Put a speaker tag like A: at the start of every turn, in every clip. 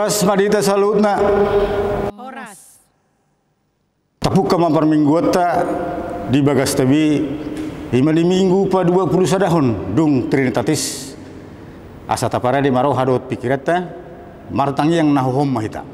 A: Horas madita salutna.
B: Horas.
A: Tapuk kama permingguata di bagas tabi lima di minggu pa 20 sadahun dung Trinitatis asa tapara di maro hadot pikirata martangi yang nahuhom mahita.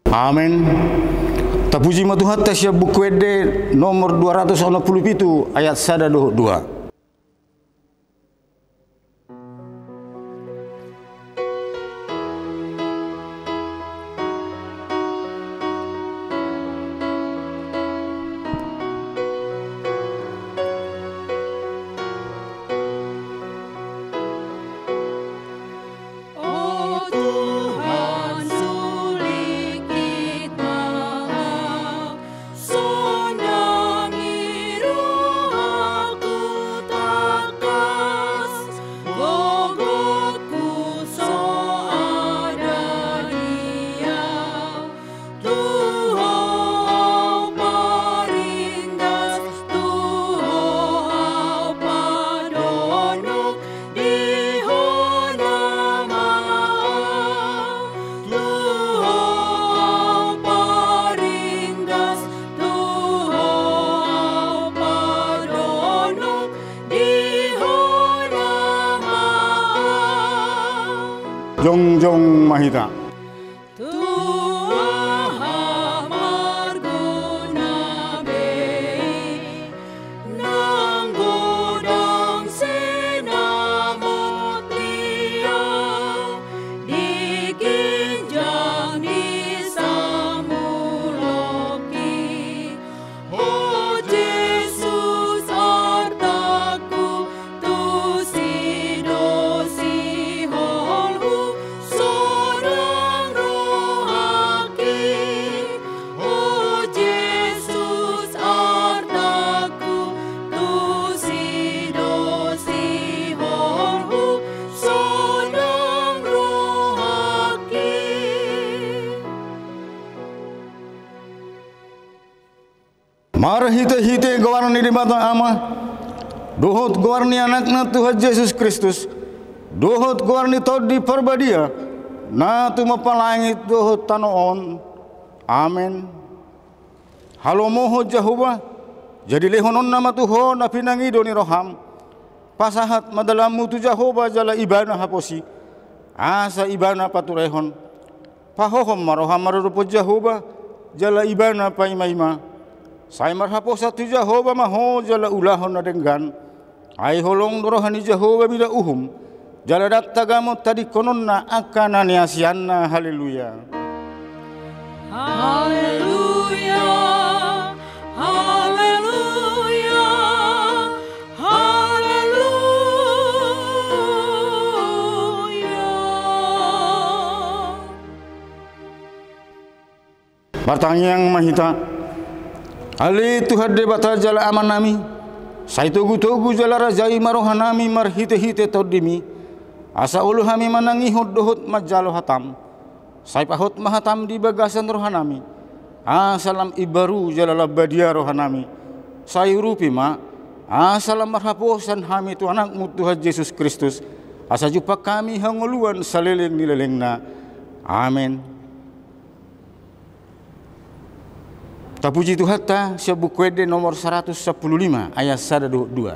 A: Amin. Tapuji matuhat tasya buku ede nomor 267 ayat 1-2. Jongjong mahita. Mar hite gawarni di mata ama, dohot gawarni anakna Tuhan Yesus Kristus, dohot gawarni todi perbadia, na tu mapalangit dohot tanoon, amin. Halo moho Jehovah, jadi lehonon nama Tuhan na pinangido ni roham, pasahat madalamu tu Jehovah jala ibana haposi, asa ibana paturehon, pahohom maroham marurupo Jehovah jala ibana paimaima. Saya marhaposa tu Jehovah maho jala ulahon na denggan. Ay holong rohani Jehovah bila uhum. Jala dattagamot tadi konon na akana niasianna. Haleluya.
B: Haleluya. Haleluya. Haleluya.
A: Pertanyaan mahita. Ali Tuhan debata jala aman nami, sai togu jala rajai marohanami marhite todimi, asa ulu hami manangi dohut majalo hatam, sai pahut mahatam di bagasan rohanami, asalam ibaru jala labadia rohanami, sai rupi ma, asalam marhaposan hami tu anakmu Tuhan Yesus Kristus, asa jumpa kami hangoluan saleleng nilelengna, amin. Tapuji Tuhan ta sebuku ede nomor 115 ayat 1-2.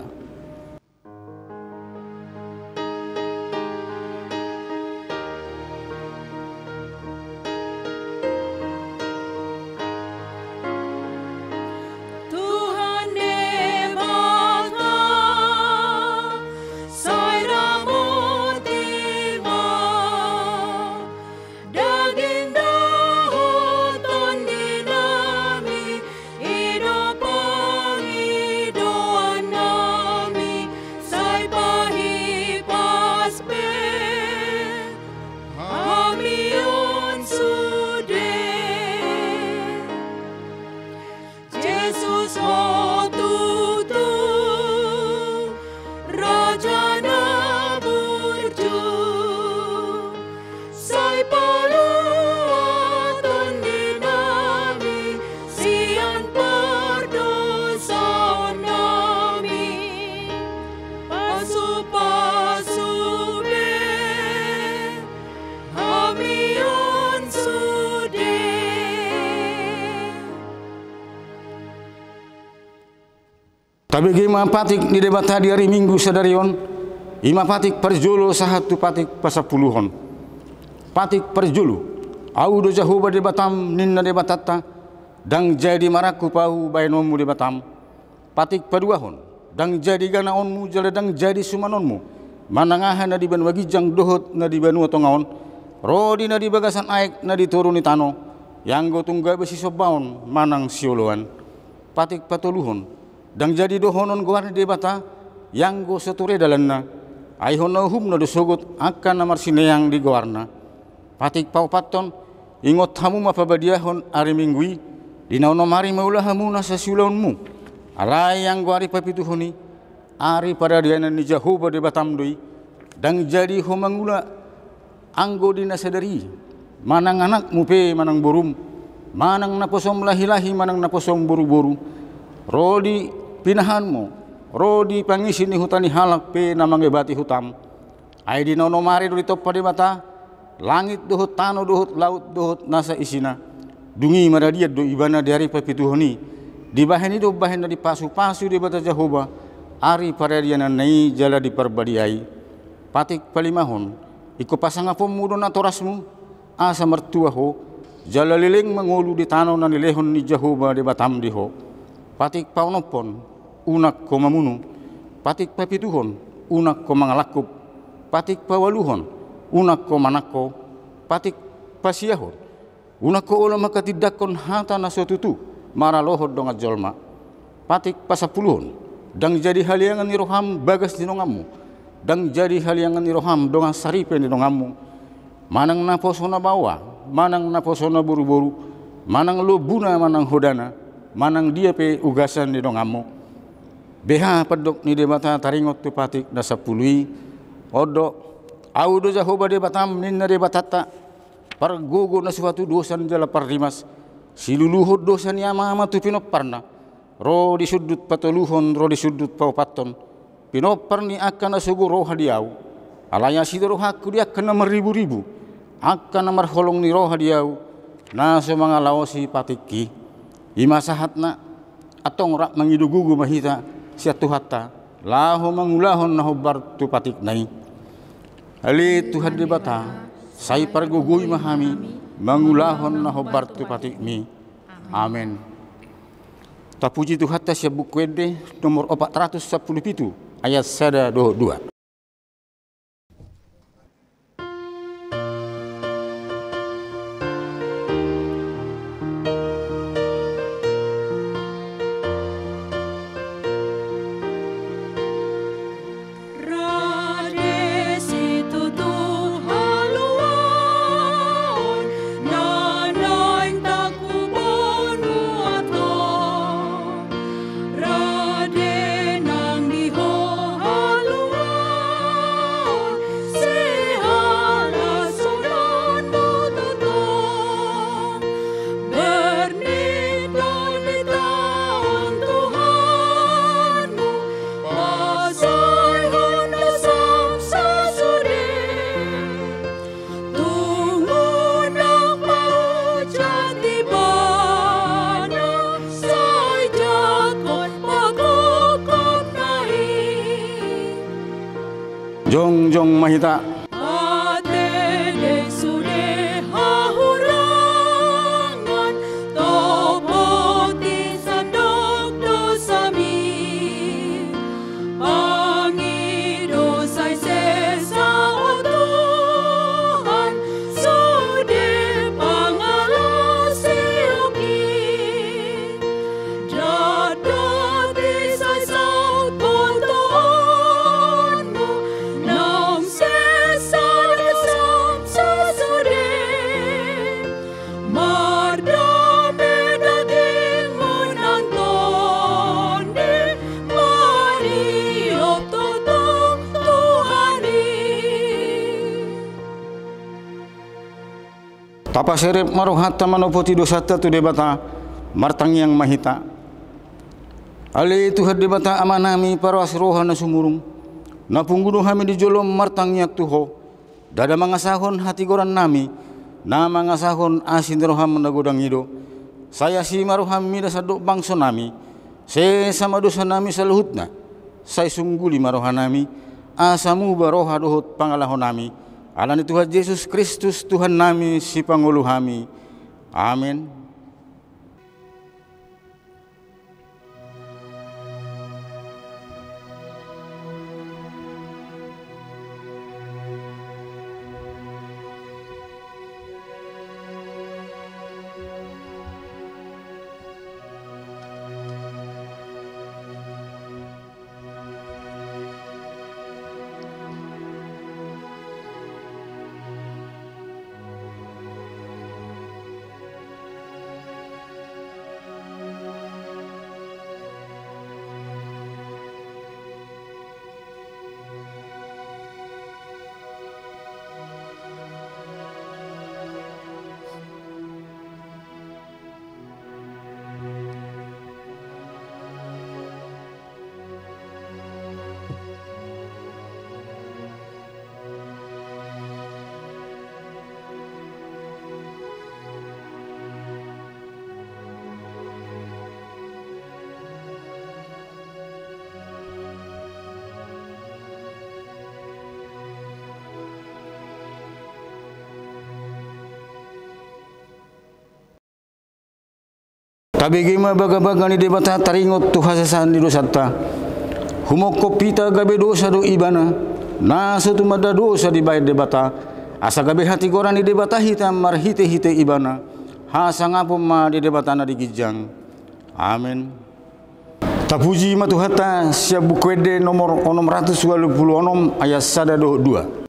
B: pasube hamion sude.
A: Tabigi mapatik ni debata di hari Minggu sadarion, ima patik perjulu sahatu patik pasapuluhon. Patik perjulu, au do jahuba debatam ninna debatata, dang jadi maraku pau bainomu debatam. Patik paduahon, dang jadi ganaonmu jala dang jadi sumanonmu. Manangahan na di banwagijang dohot na di banu tongaon, rodi na di bagasan aik na di turuni tano, yang go tungga besi sobaon manang sioloan. Patik patuluhon, dang jadi dohonon guarni debata yang go seture dalanna aihon hum no dosogot akan namar sineyang di guarna. Patik pau paton ingot hamu mapabadiahon ari minggui dinaono mari maulah hamu nasa siulaunmu alai yang guari papituhoni ari pada diana ni jahuba debatam doi dang jadi homangula anggo dina sadari manang anak mupe manang borum manang naposom lahi-lahi manang naposom boru-boru rodi pinahanmu, rodi pangisi ni hutani halak pe namangebati hutam. Ai di nono mari do top pada mata, langit dohut tano dohut laut dohut nasa isina. Dungi maradia do ibana dari papituhoni. Di bahani do bahana di pasu-pasu di bata Jahoba, ari paradiana nai jala di perbadiai. Patik palimahon, iko pasangapom mudo na torasmu, asa mertua ho, jala liling mengulu di tano na nilehon ni Jahoba di batam diho. Patik paunopon, unak ko mamunu, patik papituhon, unak ko mangalakup, patik pawaluhon, unak ko manako, patik pasiahon, unak ko ulam makatidakon hata na sotutu, maralohod dongat jolma, patik pasapuluhon, dang jadi haliangan ni roham bagas ni nongamu, dang jadi haliangan ni roham dongan saripe ni nongamu, manang naposo na bawa, manang naposo na buru-buru, manang lubuna manang hodana, manang dia pe ugasan ni nongamu. Beha pedok ni debata taringot tu patik na sapului odo au do Jahoba debatam ninna debatata pargugo na suatu dosan jala parrimas siluluhod dosan ni ama tu pinoparna ro di sudut patuluhon ro di sudut paupaton pinopar ni akan na suguro hadiau alaya sidoro hakku dia akan na maribu-ribu akan na marholong ni roh hadiau na semanga laosi patiki imasahat na atong rak mangidugugu mahita siatu hatta lahu mangulahon na hobar tu patik nai ali Tuhan debata sai pargugui mahami mangulahon na hobar tu patik mi amen. Tapuji Tuhan ta sia buku ede nomor 417 ayat 1-2. Jong mahita
B: Atene sude hahurangan topoti sandok dosami pangido say sesa o Tuhan sude pangalasi uki dadati say saut pontoonmu nang sesa dasam sasure mardame daging unantoni mariop totong Tuhani.
A: tapa serep marohata manopoti dosata tu debata martang yang mahita ali Tuhan debata amanami paras roha na sumurung Na pungguno kami di jolom martangyak tuho, dada mangasahon hati goran nami, na mangasahon asin roham nagodang ido. Saya si maroham mida sadok bangso nami, se sama dosa nami saluhutna. Saya sungguli maroha nami, asamu baroha dohut pangalahon nami. Alani Tuhan Yesus Kristus Tuhan nami si pangulu kami. Amin. Tabigima baga-baga ni debata taringot tu hasasan di dosata. Humoko pita gabe dosa do ibana. Na sutu mada dosa di bayar debata. Asa gabe hati goran di debata hitam mar hite ibana. Hasa ngapum ma di debata na di gijang. Amin. Tapuji matuhata siap bukwede nomor 626 ayat 1 2.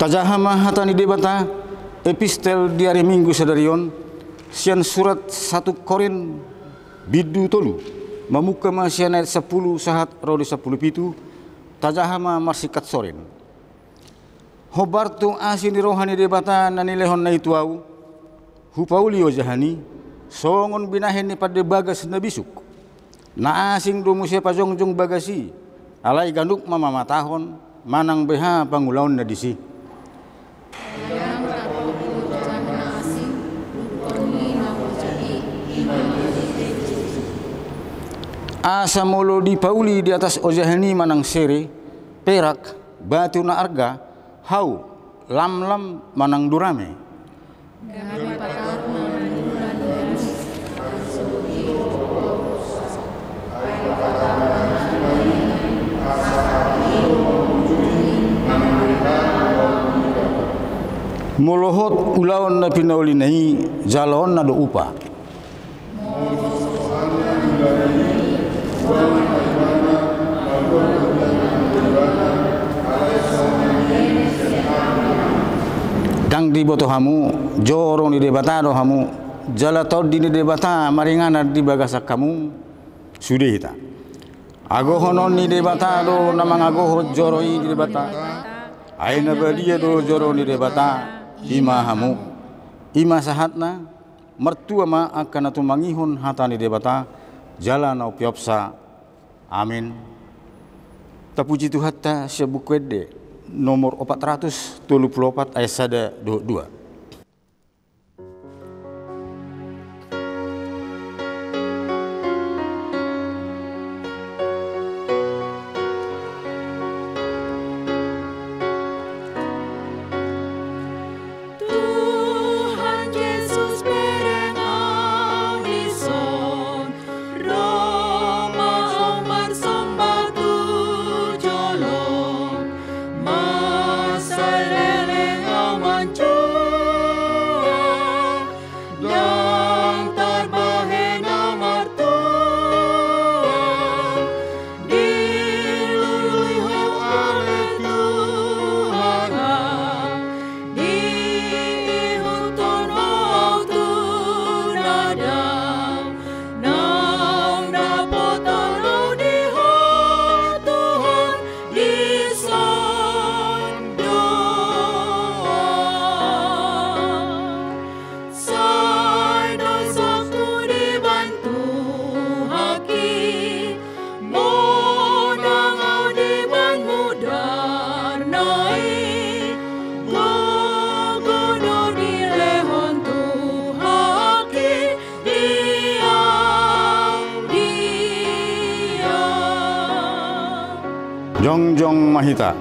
A: Tajahama hatani debata epistel di hari Minggu sadarion sian surat 1 Korin bidu tolu mamuka masian ayat 10 sahat rodi 10 pitu tajahama marsikat soren hobartu asin di rohani debata nanilehon na ituau hupauli ojahani songon binahen ni pada bagas na bisuk na asing domusya pajongjong bagasi alai ganduk mama matahon manang beha pangulaon na disi asa molo di pauli di atas ojahani manang sere perak batu na arga hau lam manang durame molohot ulaon na pinauli nahi jalon na do upa di boto hamu, joro ni debata do hamu, jala todi ni debata maringana di bagasak kamu, sudah kita. Agohonon ni debata do namang agoho joro ni debata, aina badia do joro ni debata, ima hamu, ima sahatna, mertua ma akan atu mangihun hata ni debata, jalan au piopsa, amin. Tapuji Tuhan ta sebukwede nomor 434 ayat 1-2. Jongjong Mahita.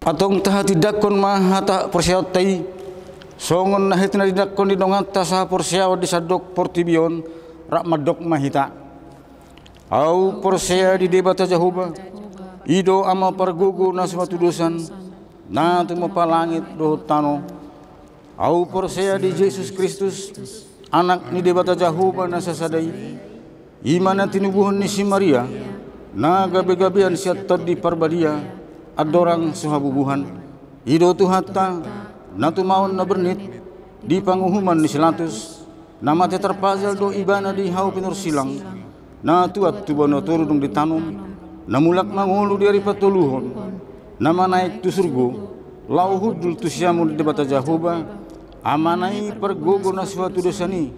A: Atong taha tidakon mahata porsiaw tay songon nahit na tidakon di dongata sa porsiaw di sadok portibion rak madok mahita au porsia di debata jahuba ido ama pargugu na suatu dosan na tumapalangit do tano au porsia di Yesus Kristus anak ni debata jahuba na sasadai imana tinubuhon ni si Maria na gabi-gabian siya tadi parbadia adorang suhabubuhan ido tuhata natumaon na bernit di panguhuman ni silatus nama te terpazal do ibana di hau pinur silang na tuat tubono turudung ditanum namulak mangulu dari patuluhon nama naik tu surgo lauhudul tu siamu di debata jahuba amanai pergogo na suatu dosani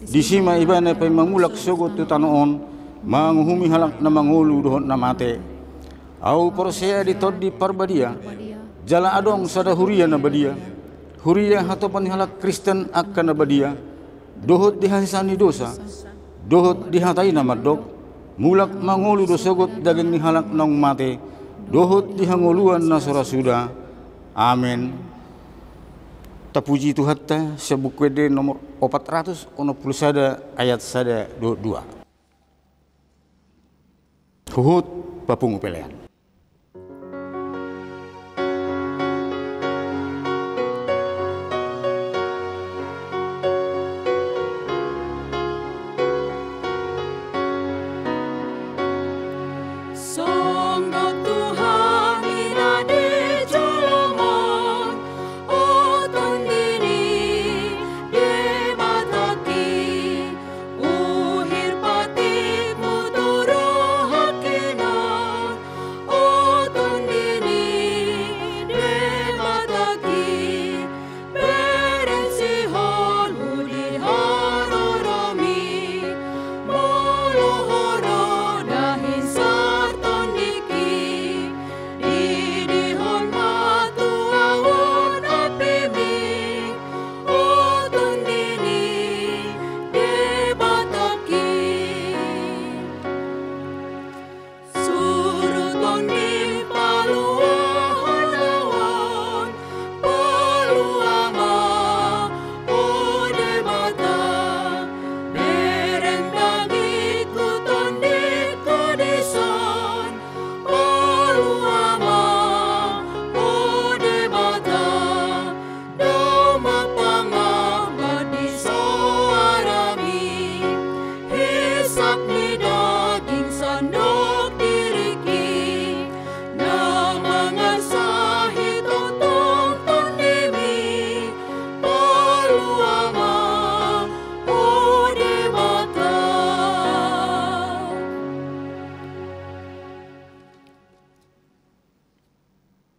A: disima ibana pay mangulak sogot tu tanoon manguhumi halak na mangulu dohon na mate au porsia di todi parbadia jala adong sada huria na badia huria hatopan halak Kristen akan na badia dohot dihahisani dosa dohot dihatai na madok mulak mangulu dosogot daging ni halak nang mate dohot dihanguluan na surasuda amin. Tapuji Tuhan ta sebukwede nomor 441 ayat 1-2 huhut papungu pelean.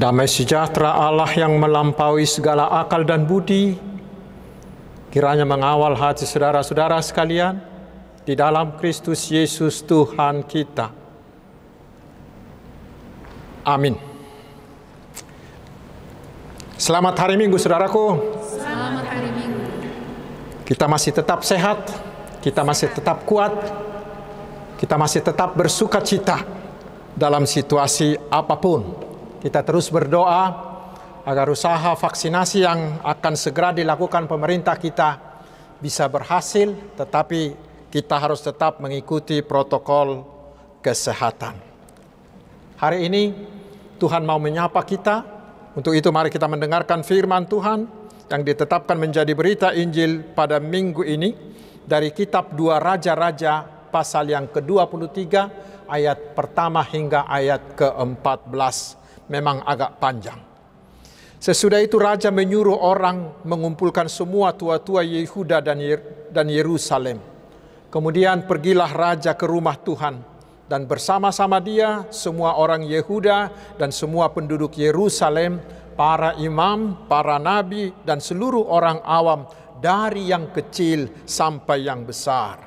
C: Damai sejahtera Allah yang melampaui segala akal dan budi, kiranya mengawal hati saudara-saudara sekalian di dalam Kristus Yesus Tuhan kita. Amin. Selamat hari Minggu, saudaraku.
B: Selamat hari Minggu.
C: Kita masih tetap sehat, kita masih tetap kuat, kita masih tetap bersuka cita dalam situasi apapun. Kita terus berdoa agar usaha vaksinasi yang akan segera dilakukan pemerintah kita bisa berhasil, tetapi kita harus tetap mengikuti protokol kesehatan. Hari ini Tuhan mau menyapa kita. Untuk itu mari kita mendengarkan firman Tuhan yang ditetapkan menjadi berita Injil pada minggu ini dari kitab 2 Raja-Raja pasal yang ke-23 ayat pertama hingga ayat ke-14. Memang agak panjang. Sesudah itu raja menyuruh orang mengumpulkan semua tua-tua Yehuda dan Yerusalem. Kemudian pergilah raja ke rumah Tuhan, dan bersama-sama dia semua orang Yehuda dan semua penduduk Yerusalem, para imam, para nabi, dan seluruh orang awam, dari yang kecil sampai yang besar.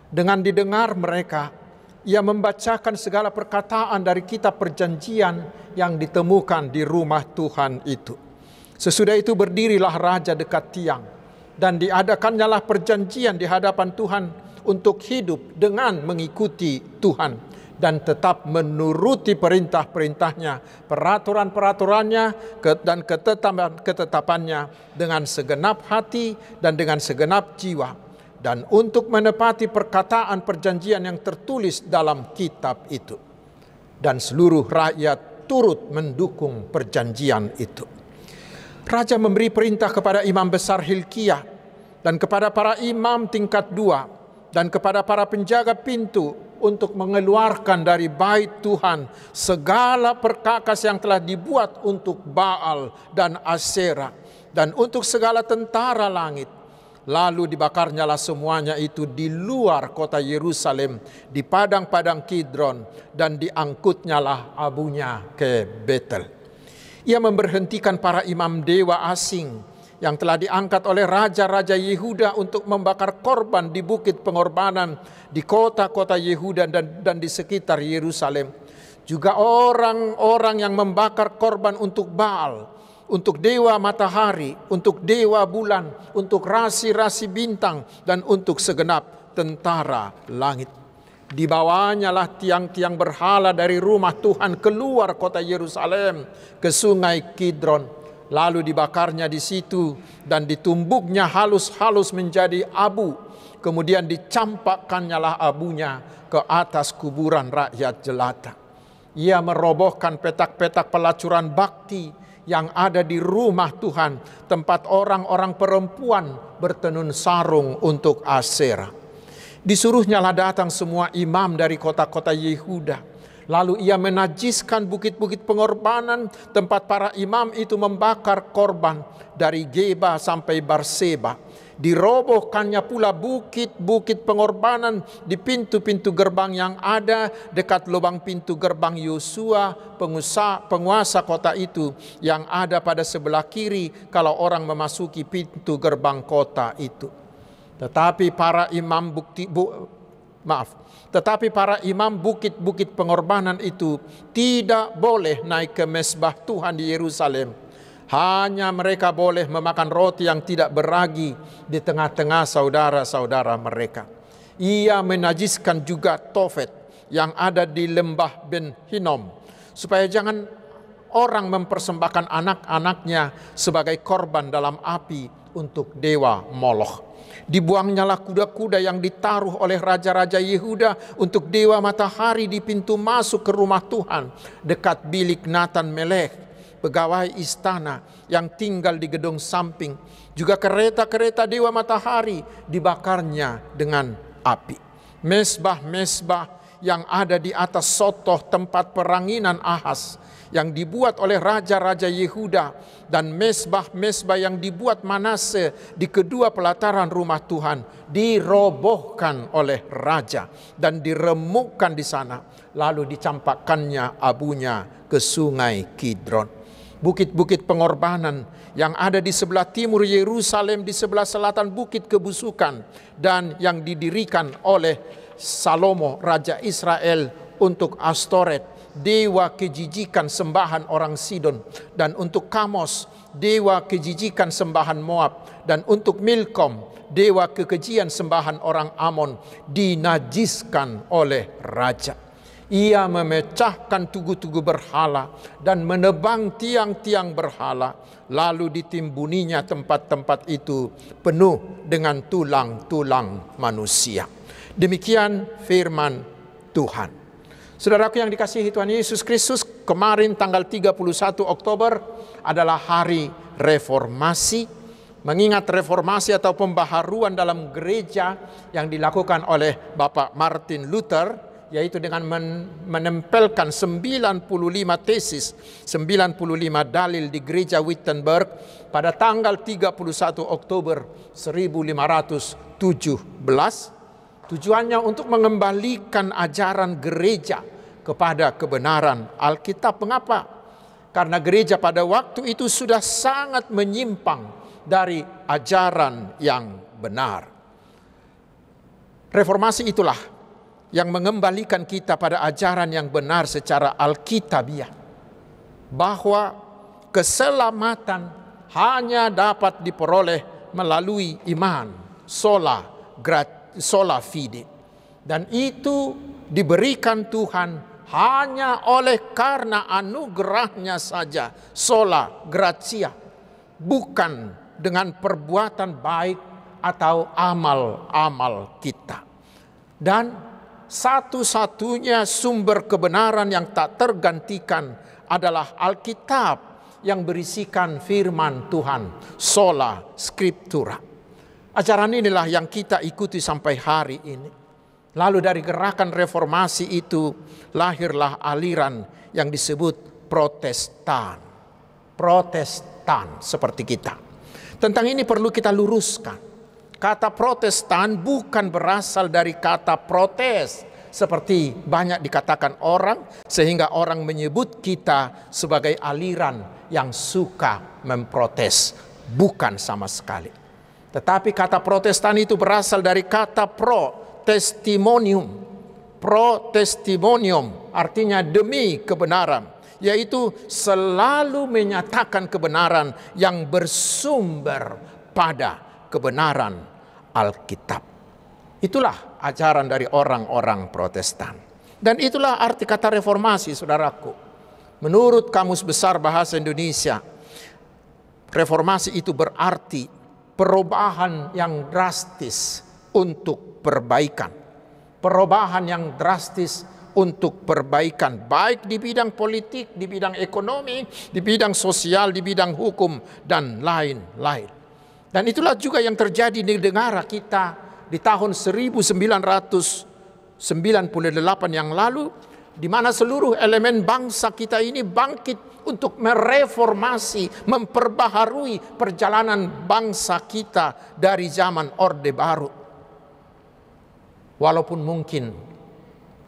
C: Dengan didengar mereka, ia membacakan segala perkataan dari kitab perjanjian yang ditemukan di rumah Tuhan itu. Sesudah itu berdirilah raja dekat tiang, dan diadakannyalah perjanjian di hadapan Tuhan untuk hidup dengan mengikuti Tuhan dan tetap menuruti perintah-perintahnya, peraturan-peraturannya, dan ketetapan-ketetapannya dengan segenap hati dan dengan segenap jiwa, dan untuk menepati perkataan perjanjian yang tertulis dalam kitab itu. Dan seluruh rakyat turut mendukung perjanjian itu. Raja memberi perintah kepada imam besar Hilkiah dan kepada para imam tingkat 2 dan kepada para penjaga pintu untuk mengeluarkan dari bait Tuhan segala perkakas yang telah dibuat untuk Baal dan Asyera dan untuk segala tentara langit. Lalu dibakarnyalah semuanya itu di luar kota Yerusalem, di padang-padang Kidron, dan diangkutnyalah abunya ke Betel. Ia memberhentikan para imam dewa asing yang telah diangkat oleh raja-raja Yehuda untuk membakar korban di bukit pengorbanan di kota-kota Yehuda dan di sekitar Yerusalem. Juga orang-orang yang membakar korban untuk Baal, untuk dewa matahari, untuk dewa bulan, untuk rasi-rasi bintang, dan untuk segenap tentara langit. Dibawanyalah tiang-tiang berhala dari rumah Tuhan keluar kota Yerusalem ke sungai Kidron. Lalu dibakarnya di situ dan ditumbuknya halus-halus menjadi abu. Kemudian dicampakkannyalah abunya ke atas kuburan rakyat jelata. Ia merobohkan petak-petak pelacuran bakti yang ada di rumah Tuhan, tempat orang-orang perempuan bertenun sarung untuk Asyera. Disuruhnyalah datang semua imam dari kota-kota Yehuda. Lalu ia menajiskan bukit-bukit pengorbanan tempat para imam itu membakar korban dari Geba sampai Barseba. Dirobohkannya pula bukit-bukit pengorbanan di pintu-pintu gerbang yang ada dekat lubang pintu gerbang Yosua, penguasa kota itu, yang ada pada sebelah kiri kalau orang memasuki pintu gerbang kota itu. Tetapi para imam bukit-bukit pengorbanan itu tidak boleh naik ke mezbah Tuhan di Yerusalem. Hanya mereka boleh memakan roti yang tidak beragi di tengah-tengah saudara-saudara mereka. Ia menajiskan juga Tofet yang ada di lembah Ben Hinnom, supaya jangan orang mempersembahkan anak-anaknya sebagai korban dalam api untuk dewa Moloch. Dibuangnyalah kuda-kuda yang ditaruh oleh raja-raja Yehuda untuk dewa matahari di pintu masuk ke rumah Tuhan dekat bilik Natan Melech, pegawai istana yang tinggal di gedung samping. Juga kereta-kereta dewa matahari dibakarnya dengan api. Mezbah-mezbah yang ada di atas sotoh tempat peranginan Ahaz yang dibuat oleh raja-raja Yehuda, dan mezbah-mezbah yang dibuat Manase di kedua pelataran rumah Tuhan dirobohkan oleh raja dan diremukkan di sana, lalu dicampakkannya abunya ke sungai Kidron. bukit-bukit pengorbanan yang ada di sebelah timur Yerusalem, di sebelah selatan bukit kebusukan, dan yang didirikan oleh Salomo Raja Israel untuk Astoret, dewa kejijikan sembahan orang Sidon, dan untuk Kamos, dewa kejijikan sembahan Moab, dan untuk Milkom, dewa kekejian sembahan orang Amon, dinajiskan oleh raja. Ia memecahkan tugu-tugu berhala dan menebang tiang-tiang berhala, lalu ditimbuninya tempat-tempat itu penuh dengan tulang-tulang manusia. Demikian firman Tuhan. Saudaraku yang dikasihi Tuhan Yesus Kristus, kemarin tanggal 31 Oktober adalah hari reformasi, mengingat reformasi atau pembaharuan dalam gereja yang dilakukan oleh Bapak Martin Luther, yaitu dengan menempelkan 95 tesis, 95 dalil di gereja Wittenberg pada tanggal 31 Oktober 1517. Tujuannya untuk mengembalikan ajaran gereja kepada kebenaran Alkitab. Mengapa? Karena gereja pada waktu itu sudah sangat menyimpang dari ajaran yang benar. Reformasi itulah yang mengembalikan kita pada ajaran yang benar secara alkitabiah, bahwa keselamatan hanya dapat diperoleh melalui iman, sola fide, dan itu diberikan Tuhan hanya oleh karena anugerahnya saja, sola gratia, bukan dengan perbuatan baik atau amal-amal kita. Dan satu-satunya sumber kebenaran yang tak tergantikan adalah Alkitab yang berisikan firman Tuhan, sola scriptura. Ajaran inilah yang kita ikuti sampai hari ini. Lalu dari gerakan reformasi itu lahirlah aliran yang disebut Protestan. Protestan seperti kita. Tentang ini perlu kita luruskan. Kata Protestan bukan berasal dari kata protes, seperti banyak dikatakan orang, sehingga orang menyebut kita sebagai aliran yang suka memprotes. Bukan sama sekali. Tetapi kata Protestan itu berasal dari kata pro-testimonium. Pro-testimonium artinya demi kebenaran, yaitu selalu menyatakan kebenaran yang bersumber pada kebenaran Alkitab. Itulah ajaran dari orang-orang Protestan. Dan itulah arti kata reformasi, saudaraku. Menurut Kamus Besar Bahasa Indonesia, reformasi itu berarti perubahan yang drastis untuk perbaikan. Perubahan yang drastis untuk perbaikan, baik di bidang politik, di bidang ekonomi, di bidang sosial, di bidang hukum, dan lain-lain. Dan itulah juga yang terjadi di negara kita di tahun 1998 yang lalu, di mana seluruh elemen bangsa kita ini bangkit untuk mereformasi, memperbaharui perjalanan bangsa kita dari zaman Orde Baru. Walaupun mungkin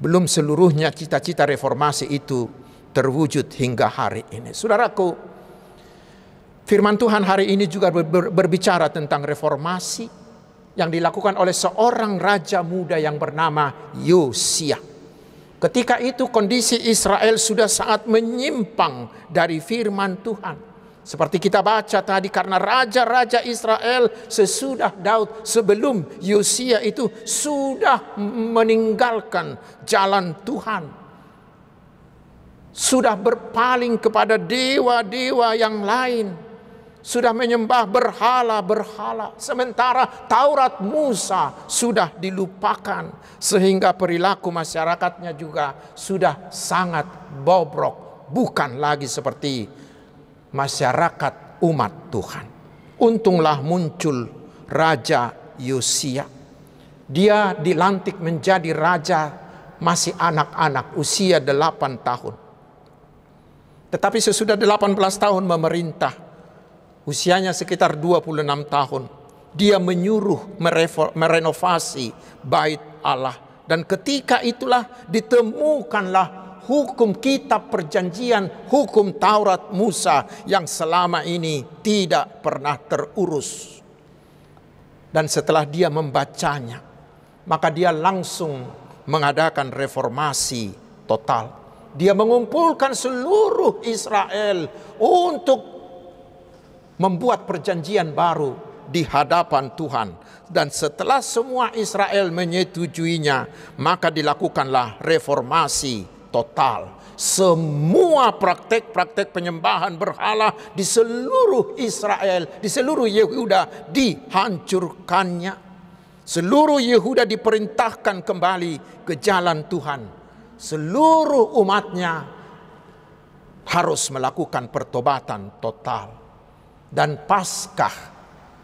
C: belum seluruhnya cita-cita reformasi itu terwujud hingga hari ini. Saudaraku, firman Tuhan hari ini juga berbicara tentang reformasi yang dilakukan oleh seorang raja muda yang bernama Yosia. Ketika itu kondisi Israel sudah sangat menyimpang dari firman Tuhan. Seperti kita baca tadi, karena raja-raja Israel sesudah Daud, sebelum Yosia itu sudah meninggalkan jalan Tuhan. Sudah berpaling kepada dewa-dewa yang lain. Sudah menyembah berhala-berhala. Sementara Taurat Musa sudah dilupakan. Sehingga perilaku masyarakatnya juga sudah sangat bobrok. Bukan lagi seperti masyarakat umat Tuhan. Untunglah muncul Raja Yosia. Dia dilantik menjadi raja masih anak-anak, usia 8 tahun. Tetapi sesudah 18 tahun memerintah, usianya sekitar 26 tahun, dia menyuruh merenovasi bait Allah. Dan ketika itulah ditemukanlah hukum kitab perjanjian, hukum Taurat Musa yang selama ini tidak pernah terurus. Dan setelah dia membacanya, maka dia langsung mengadakan reformasi total. Dia mengumpulkan seluruh Israel untuk membuat perjanjian baru di hadapan Tuhan. Dan setelah semua Israel menyetujuinya, maka dilakukanlah reformasi total. Semua praktek-praktek penyembahan berhala di seluruh Israel, di seluruh Yehuda dihancurkannya. Seluruh Yehuda diperintahkan kembali ke jalan Tuhan. Seluruh umatnya harus melakukan pertobatan total. Dan Paskah,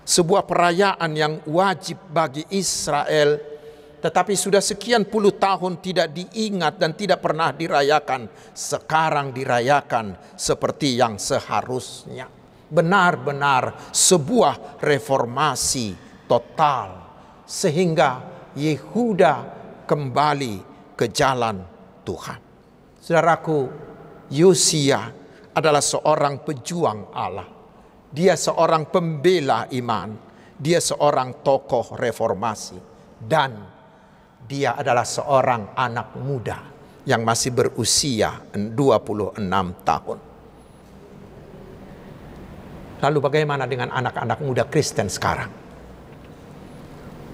C: sebuah perayaan yang wajib bagi Israel, tetapi sudah sekian puluh tahun tidak diingat dan tidak pernah dirayakan. Sekarang dirayakan seperti yang seharusnya. Benar-benar sebuah reformasi total, sehingga Yehuda kembali ke jalan Tuhan. Saudaraku, Yosia adalah seorang pejuang Allah. Dia seorang pembela iman. Dia seorang tokoh reformasi. Dan dia adalah seorang anak muda yang masih berusia 26 tahun. Lalu bagaimana dengan anak-anak muda Kristen sekarang?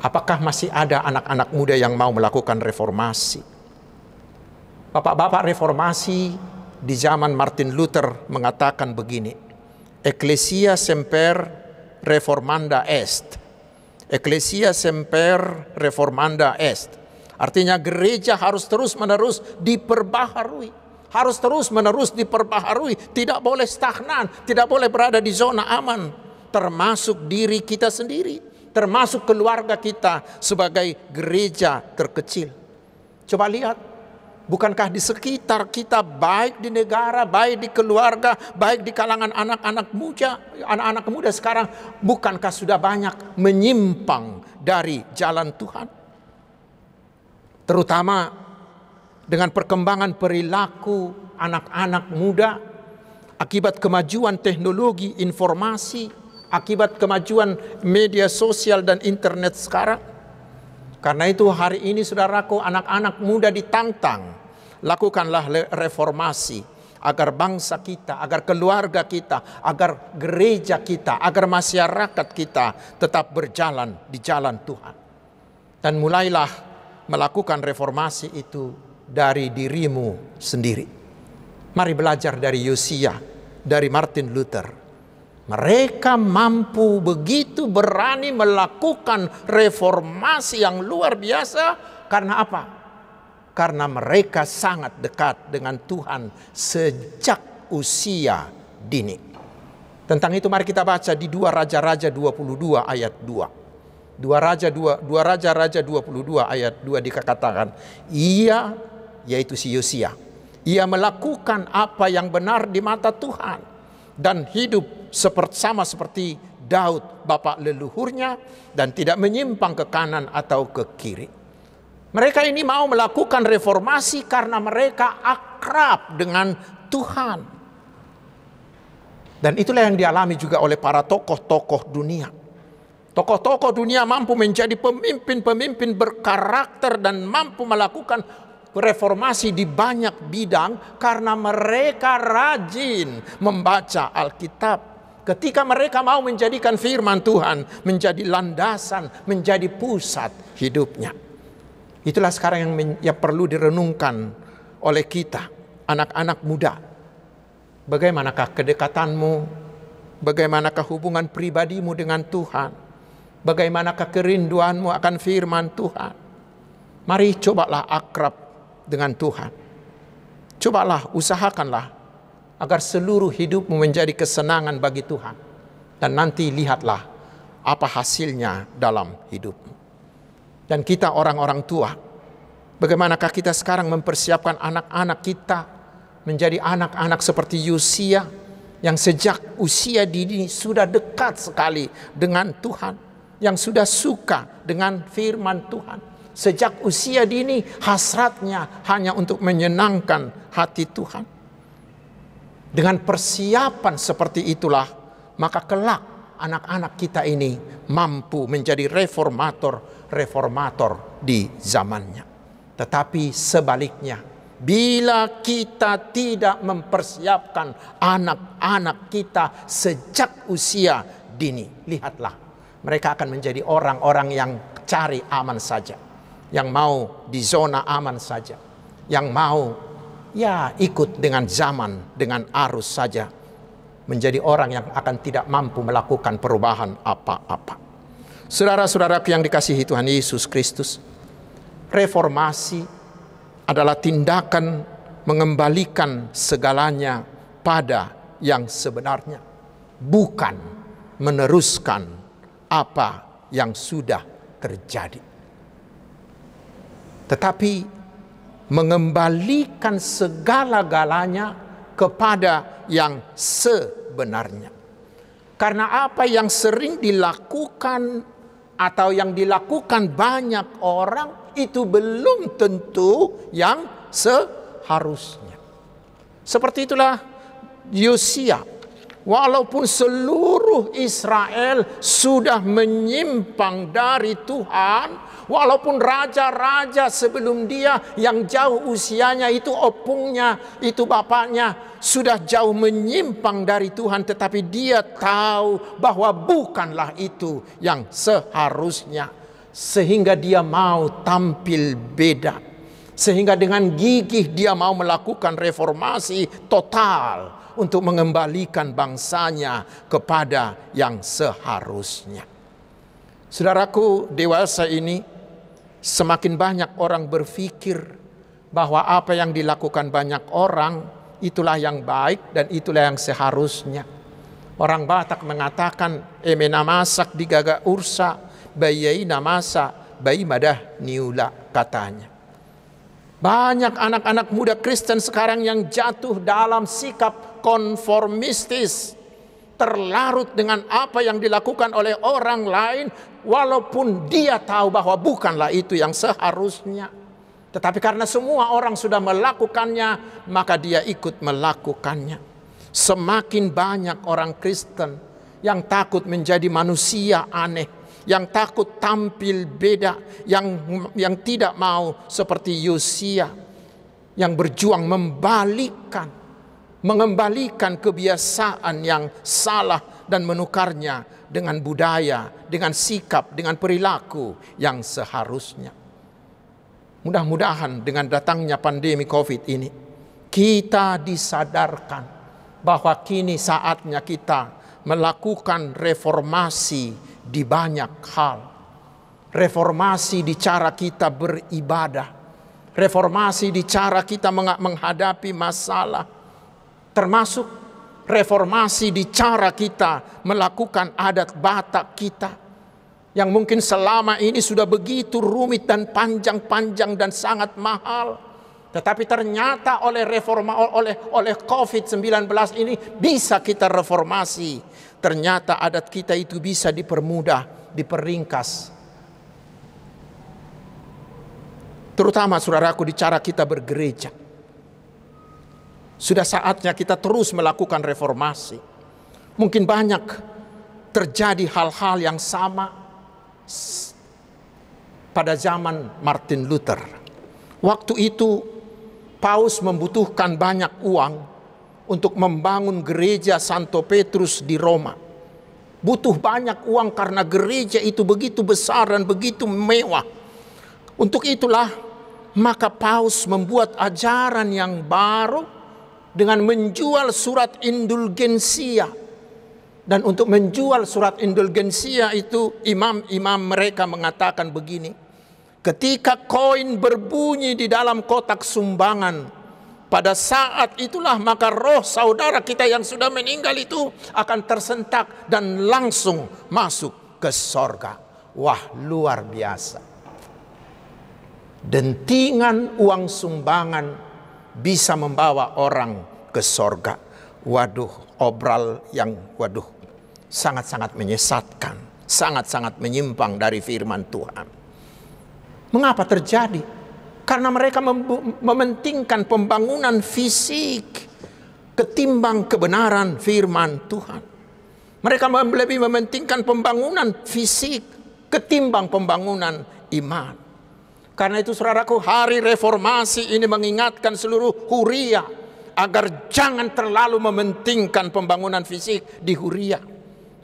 C: Apakah masih ada anak-anak muda yang mau melakukan reformasi? Bapak-bapak reformasi di zaman Martin Luther mengatakan begini: Ecclesia semper reformanda est. Ecclesia semper reformanda est. Artinya gereja harus terus-menerus diperbaharui. Harus terus-menerus diperbaharui. Tidak boleh stagnan. Tidak boleh berada di zona aman. Termasuk diri kita sendiri. Termasuk keluarga kita sebagai gereja terkecil. Coba lihat. Bukankah di sekitar kita, baik di negara, baik di keluarga, baik di kalangan anak-anak muda sekarang, bukankah sudah banyak menyimpang dari jalan Tuhan? Terutama dengan perkembangan perilaku anak-anak muda, akibat kemajuan teknologi informasi, akibat kemajuan media sosial dan internet sekarang. Karena itu hari ini saudaraku, anak-anak muda ditantang, lakukanlah reformasi agar bangsa kita, agar keluarga kita, agar gereja kita, agar masyarakat kita tetap berjalan di jalan Tuhan. Dan mulailah melakukan reformasi itu dari dirimu sendiri. Mari belajar dari Yosia, dari Martin Luther. Mereka mampu begitu berani melakukan reformasi yang luar biasa. Karena apa? Karena mereka sangat dekat dengan Tuhan sejak usia dini. Tentang itu mari kita baca di 2 Raja-Raja 22 ayat 2. 2 Raja-Raja 22 ayat 2 dikatakan, ia, yaitu si Yosia, ia melakukan apa yang benar di mata Tuhan dan hidup sama seperti Daud bapa leluhurnya, dan tidak menyimpang ke kanan atau ke kiri. Mereka ini mau melakukan reformasi karena mereka akrab dengan Tuhan. Dan itulah yang dialami juga oleh para tokoh-tokoh dunia. Tokoh-tokoh dunia mampu menjadi pemimpin-pemimpin berkarakter dan mampu melakukan reformasi di banyak bidang karena mereka rajin membaca Alkitab. Ketika mereka mau menjadikan firman Tuhan menjadi landasan, menjadi pusat hidupnya. Itulah sekarang yang perlu direnungkan oleh kita, anak-anak muda. Bagaimanakah kedekatanmu? Bagaimanakah hubungan pribadimu dengan Tuhan? Bagaimanakah kerinduanmu akan firman Tuhan? Mari cobalah akrab dengan Tuhan. Cobalah, usahakanlah agar seluruh hidupmu menjadi kesenangan bagi Tuhan. Dan nanti lihatlah apa hasilnya dalam hidupmu. Dan kita orang-orang tua, bagaimanakah kita sekarang mempersiapkan anak-anak kita menjadi anak-anak seperti Yosia yang sejak usia dini sudah dekat sekali dengan Tuhan, yang sudah suka dengan firman Tuhan, Sejak usia dini hasratnya hanya untuk menyenangkan hati Tuhan. Dengan persiapan seperti itulah, maka kelak anak-anak kita ini mampu menjadi reformator di zamannya. Tetapi sebaliknya, bila kita tidak mempersiapkan anak-anak kita sejak usia dini, lihatlah, mereka akan menjadi orang-orang yang cari aman saja, yang mau di zona aman saja, yang mau ikut dengan zaman, dengan arus saja, menjadi orang yang akan tidak mampu melakukan perubahan apa-apa. Saudara-saudaraku yang dikasihi Tuhan Yesus Kristus, reformasi adalah tindakan mengembalikan segalanya pada yang sebenarnya, bukan meneruskan apa yang sudah terjadi. Tetapi mengembalikan segala-galanya kepada yang sebenarnya. Karena apa yang sering dilakukan atau yang dilakukan banyak orang itu belum tentu yang seharusnya. Seperti itulah Yosia. Walaupun seluruh Israel sudah menyimpang dari Tuhan, walaupun raja-raja sebelum dia yang jauh usianya, itu opungnya, itu bapaknya, sudah jauh menyimpang dari Tuhan, tetapi dia tahu bahwa bukanlah itu yang seharusnya. Sehingga dia mau tampil beda. Sehingga dengan gigih dia mau melakukan reformasi total untuk mengembalikan bangsanya kepada yang seharusnya. Saudaraku, dewasa ini semakin banyak orang berpikir bahwa apa yang dilakukan banyak orang itulah yang baik dan itulah yang seharusnya. Orang Batak mengatakan emena masak di gaga ursa, bayai namasa, bayi madah niula, katanya. Banyak anak-anak muda Kristen sekarang yang jatuh dalam sikap konformistis, terlarut dengan apa yang dilakukan oleh orang lain, walaupun dia tahu bahwa bukanlah itu yang seharusnya. Tetapi karena semua orang sudah melakukannya, maka dia ikut melakukannya. Semakin banyak orang Kristen yang takut menjadi manusia aneh, yang takut tampil beda, yang tidak mau seperti Yosia, yang berjuang mengembalikan kebiasaan yang salah dan menukarnya dengan budaya, dengan sikap, dengan perilaku yang seharusnya. Mudah-mudahan dengan datangnya pandemi COVID ini, kita disadarkan bahwa kini saatnya kita melakukan reformasi di banyak hal. Reformasi di cara kita beribadah, reformasi di cara kita menghadapi masalah, termasuk reformasi di cara kita melakukan adat Batak kita yang mungkin selama ini sudah begitu rumit dan panjang-panjang dan sangat mahal. Tetapi ternyata oleh COVID-19 ini bisa kita reformasi. Ternyata adat kita itu bisa dipermudah, diperingkas. Terutama saudaraku di cara kita bergereja. Sudah saatnya kita terus melakukan reformasi. Mungkin banyak terjadi hal-hal yang sama pada zaman Martin Luther. Waktu itu Paus membutuhkan banyak uang untuk membangun gereja Santo Petrus di Roma. Butuh banyak uang karena gereja itu begitu besar dan begitu mewah. Untuk itulah maka Paus membuat ajaran yang baru dengan menjual surat indulgensia. Dan untuk menjual surat indulgensia itu imam-imam mereka mengatakan begini: ketika koin berbunyi di dalam kotak sumbangan, pada saat itulah maka roh saudara kita yang sudah meninggal itu akan tersentak dan langsung masuk ke sorga. Wah, luar biasa. Dentingan uang sumbangan bisa membawa orang ke sorga. Waduh, obral yang sangat-sangat menyesatkan, sangat-sangat menyimpang dari firman Tuhan. Mengapa terjadi? Karena mereka mementingkan pembangunan fisik ketimbang kebenaran firman Tuhan. Mereka lebih mementingkan pembangunan fisik ketimbang pembangunan iman. Karena itu saudaraku, hari reformasi ini mengingatkan seluruh Huria agar jangan terlalu mementingkan pembangunan fisik di Huria.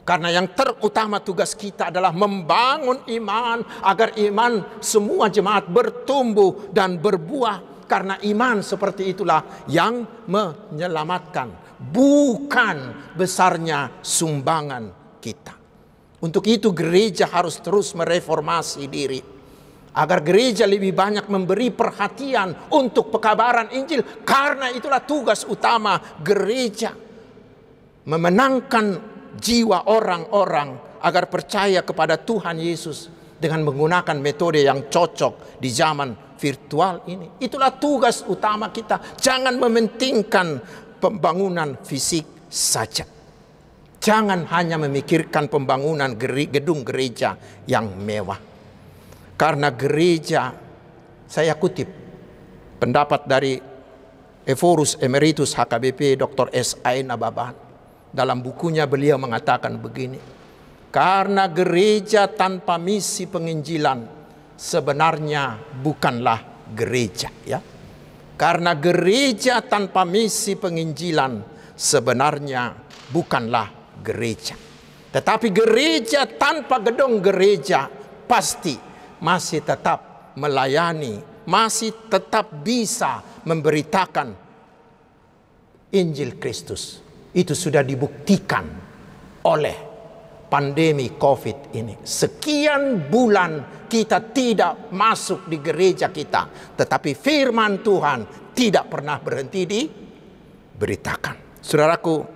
C: Karena yang terutama tugas kita adalah membangun iman agar iman semua jemaat bertumbuh dan berbuah. Karena iman seperti itulah yang menyelamatkan, bukan besarnya sumbangan kita. Untuk itu gereja harus terus mereformasi diri. Agar gereja lebih banyak memberi perhatian untuk pekabaran Injil. Karena itulah tugas utama gereja. Memenangkan jiwa orang-orang agar percaya kepada Tuhan Yesus dengan menggunakan metode yang cocok di zaman virtual ini. Itulah tugas utama kita. Jangan mementingkan pembangunan fisik saja. Jangan hanya memikirkan pembangunan gedung gereja yang mewah. Karena gereja, saya kutip pendapat dari Ephorus Emeritus HKBP Dr. S.A. Nababan. Dalam bukunya beliau mengatakan begini, karena gereja tanpa misi penginjilan sebenarnya bukanlah gereja, ya. Karena gereja tanpa misi penginjilan sebenarnya bukanlah gereja. Tetapi gereja tanpa gedung gereja pasti masih tetap melayani, masih tetap bisa memberitakan Injil Kristus. Itu sudah dibuktikan oleh pandemi COVID ini. Sekian bulan kita tidak masuk di gereja kita, tetapi firman Tuhan tidak pernah berhenti diberitakan. Saudaraku,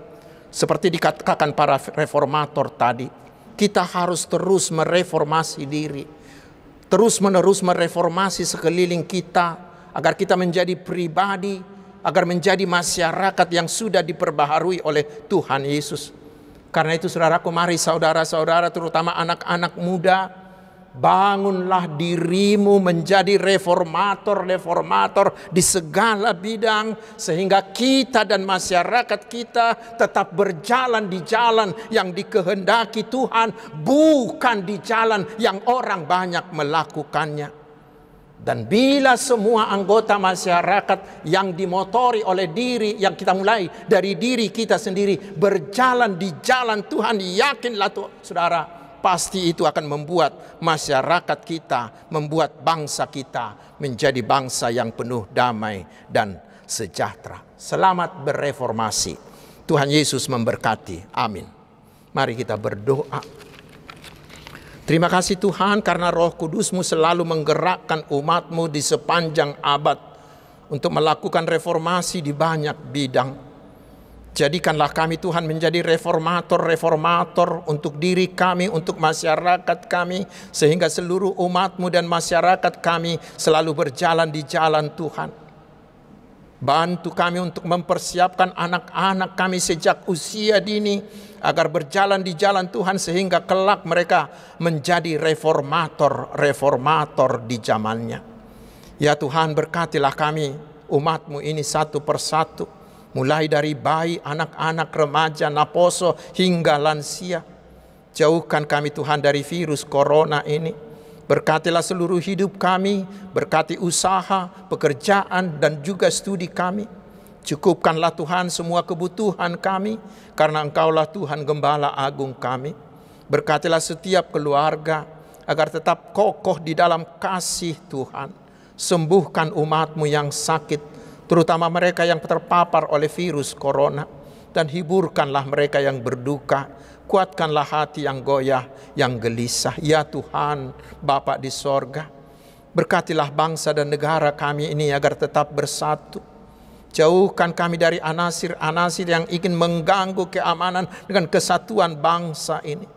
C: seperti dikatakan para reformator tadi, kita harus terus mereformasi diri, terus menerus mereformasi sekeliling kita, agar kita menjadi pribadi, agar menjadi masyarakat yang sudah diperbaharui oleh Tuhan Yesus. Karena itu saudaraku, mari saudara-saudara, terutama anak-anak muda, bangunlah dirimu menjadi reformator di segala bidang, sehingga kita dan masyarakat kita tetap berjalan di jalan yang dikehendaki Tuhan, bukan di jalan yang orang banyak melakukannya. Dan bila semua anggota masyarakat yang dimotori oleh diri, yang kita mulai dari diri kita sendiri, berjalan di jalan Tuhan, yakinlah saudara, pasti itu akan membuat masyarakat kita, membuat bangsa kita menjadi bangsa yang penuh damai dan sejahtera. Selamat bereformasi. Tuhan Yesus memberkati. Amin. Mari kita berdoa. Terima kasih Tuhan karena Roh Kudus-Mu selalu menggerakkan umat-Mu di sepanjang abad untuk melakukan reformasi di banyak bidang. Jadikanlah kami Tuhan menjadi reformator untuk diri kami, untuk masyarakat kami, sehingga seluruh umat-Mu dan masyarakat kami selalu berjalan di jalan Tuhan. Bantu kami untuk mempersiapkan anak-anak kami sejak usia dini, agar berjalan di jalan Tuhan sehingga kelak mereka menjadi reformator di zamannya. Ya Tuhan, berkatilah kami umat-Mu ini satu persatu, mulai dari bayi, anak-anak, remaja, naposo hingga lansia. Jauhkan kami Tuhan dari virus corona ini. Berkatilah seluruh hidup kami, berkati usaha, pekerjaan dan juga studi kami. Cukupkanlah Tuhan semua kebutuhan kami, karena Engkaulah Tuhan Gembala Agung kami. Berkatilah setiap keluarga, agar tetap kokoh di dalam kasih Tuhan. Sembuhkan umat-Mu yang sakit, terutama mereka yang terpapar oleh virus corona. Dan hiburkanlah mereka yang berduka. Kuatkanlah hati yang goyah, yang gelisah. Ya Tuhan, Bapa di sorga, berkatilah bangsa dan negara kami ini agar tetap bersatu. Jauhkan kami dari anasir-anasir yang ingin mengganggu keamanan dengan kesatuan bangsa ini.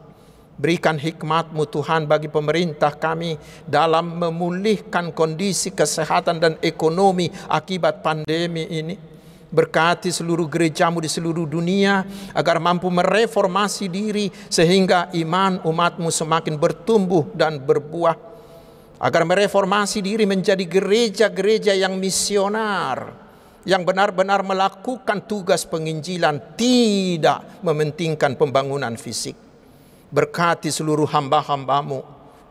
C: Berikan hikmat-Mu Tuhan bagi pemerintah kami dalam memulihkan kondisi kesehatan dan ekonomi akibat pandemi ini. Berkati seluruh gereja-Mu di seluruh dunia agar mampu mereformasi diri sehingga iman umat-Mu semakin bertumbuh dan berbuah. agar mereformasi diri menjadi gereja-gereja yang misionar, yang benar-benar melakukan tugas penginjilan, tidak mementingkan pembangunan fisik. Berkati seluruh hamba-hambamu,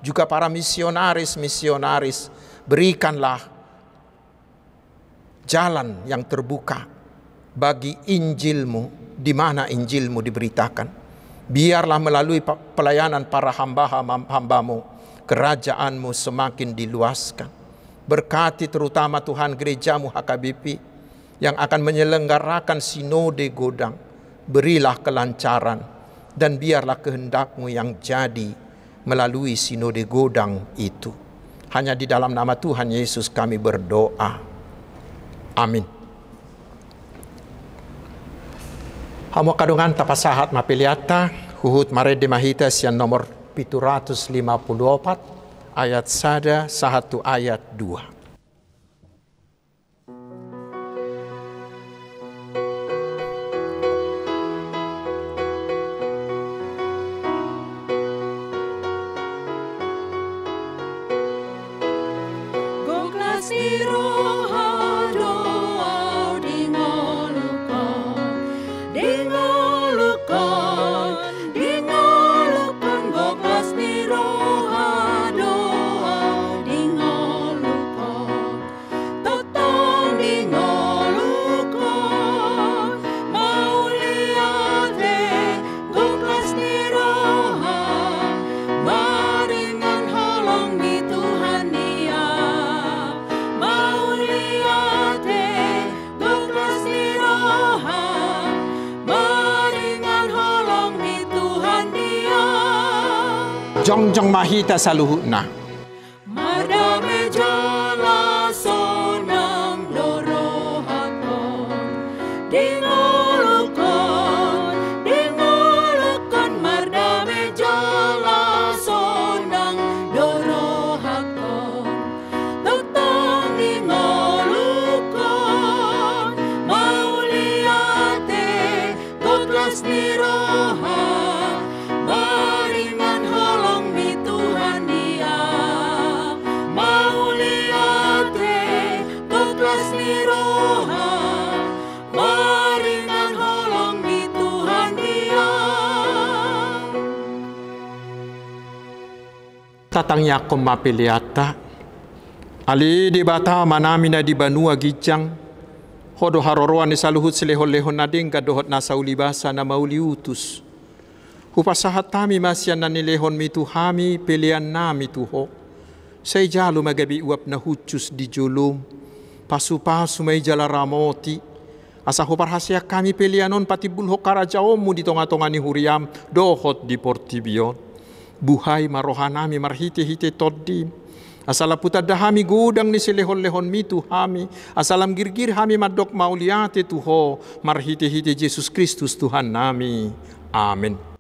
C: juga para misionaris-misionaris, berikanlah jalan yang terbuka bagi Injilmu, di mana Injilmu diberitakan. Biarlah melalui pelayanan para hamba-hambamu, kerajaanmu semakin diluaskan. Berkati terutama Tuhan gerejamu HKBP yang akan menyelenggarakan sinode Godang. Berilah kelancaran dan biarlah kehendakmu yang jadi melalui sinode Godang itu. Hanya di dalam nama Tuhan Yesus kami berdoa. Amin. Hamo kadungan tapasahat mapiliata huhut marede mahita sian nomor 754 ayat 1 ayat 2. Jongjong mahita saluhutna.
B: Madame jala sonang dorohaton, dingolukon, madame jala sonang dorohaton, totong dingolukon, mauliate, goklas niroha, maringan holong mi Tuhan dia, mauliate, goklas niroha, maringan holong mi Tuhan dia.
C: Tatang yakom mapiliata ali di bata manamina di banua gijang hodo haroroan di saluhut selehon-lehon nading kadohot nasa ulibasa na mauli utus hupasahat tami masyan na nilehon mituhami pilihan nami tuho say jalo magabi uap na hucus di julum pasu-pasu may jala ramoti asa huparhasya kami pilihanon pati bulho karajaomu di tonga-tonga ni huriam dohot di portibion buhay marohanami marhite-hite toddi asala puta dahami gudang ni silehon-lehon mitu hami asalam girgir hami madok mauliate tuho marhite-hite Yesus Kristus Tuhan nami. Amin.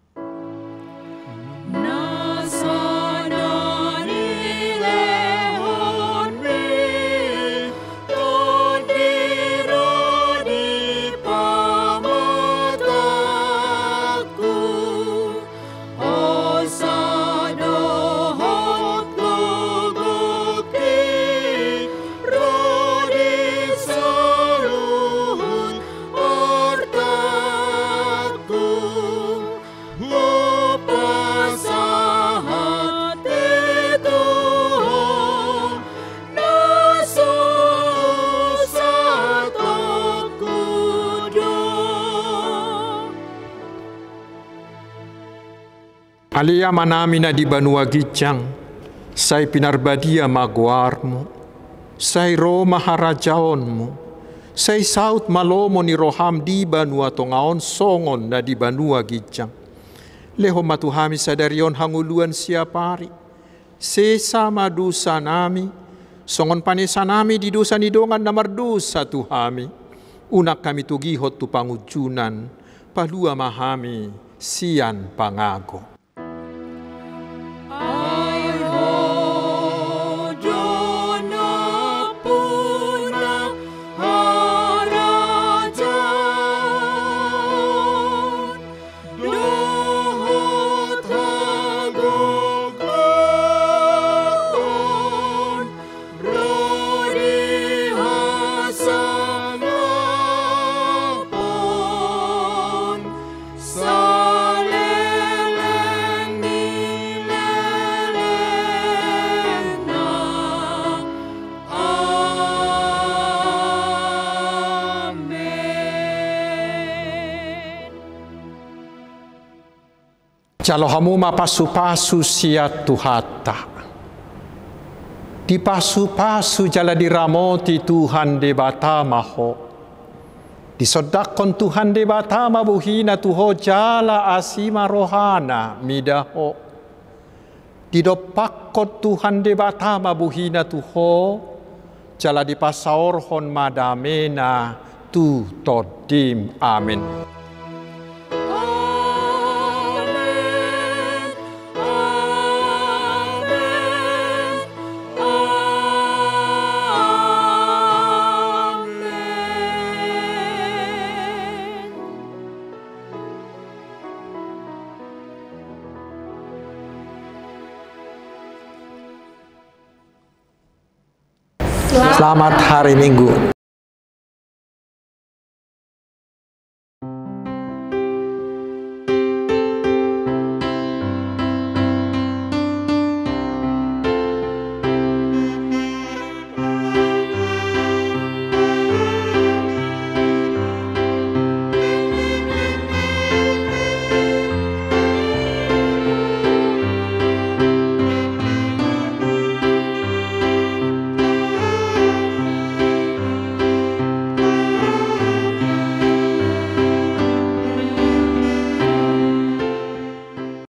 C: Alia manamina di banua gicang, say pinarbadia maguarmu, say Roma harajaonmu, say saut malomo ni roham di banua tongaon songon na di banua gicang. Leho matuhami sadarion hanguluan siapari, sesa madusa nami, songon panesa nami di dosa nidongan na mardusa tuhami, unak kami tugihot tu pangujunan, palua mahami sian pangago. Jalo hamu mapasu-pasu sia tuhata. Di pasu-pasu jala diramoti Tuhan debata maho. Disodakon Tuhan debata mabuhina tuho jala asima rohana midaho. Didopakot Tuhan debata mabuhina tuho jala dipasaorhon madamena tu todim. Amin. Selamat hari Minggu.